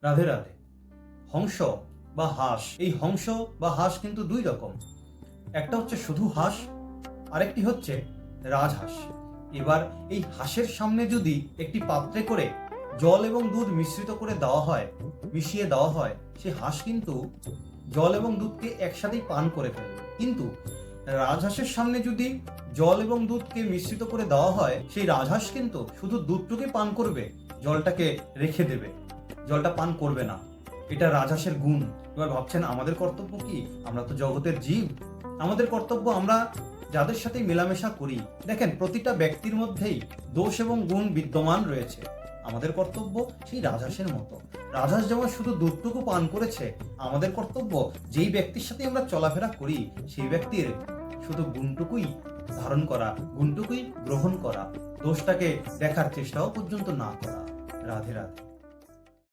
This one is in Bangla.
রাধে রাধে। হংস বা হাঁস, এই হংস বা হাঁস কিন্তু দুই রকম। একটা হচ্ছে শুধু হাঁস, আরেকটি হচ্ছে রাজহাঁস। এবার এই হাঁসের সামনে যদি একটি পাত্রে করে জল এবং দুধ মিশিয়ে দেওয়া হয়, সেই হাঁস কিন্তু জল এবং দুধকে একসাথেই পান করে ফেলবে। কিন্তু রাজহাঁসের সামনে যদি জল এবং দুধকে মিশ্রিত করে দেওয়া হয়, সেই রাজহাঁস কিন্তু শুধু দুধটুকুই পান করবে, জলটাকে রেখে দেবে, জলটা পান করবে না। এটা রাজহাঁসের গুণ। এবার ভাবছেন আমাদের কর্তব্য কি? আমরা তো জগতের জীব, আমাদের কর্তব্য আমরা যাদের সাথে মেলামেশা করি, দেখেন প্রতিটা ব্যক্তির মধ্যেই দোষ এবং গুণ বিদ্যমান রয়েছে। আমাদের কর্তব্য সেই রাজহাঁসের মতো। রাজহাঁস যেমন শুধু দুধটুকু পান করেছে, আমাদের কর্তব্য যেই ব্যক্তির সাথে আমরা চলাফেরা করি সেই ব্যক্তির শুধু গুণটুকুই ধারণ করা, গুণটুকুই গ্রহণ করা, দোষটাকে দেখার চেষ্টাও পর্যন্ত না করা। রাধে রাধে।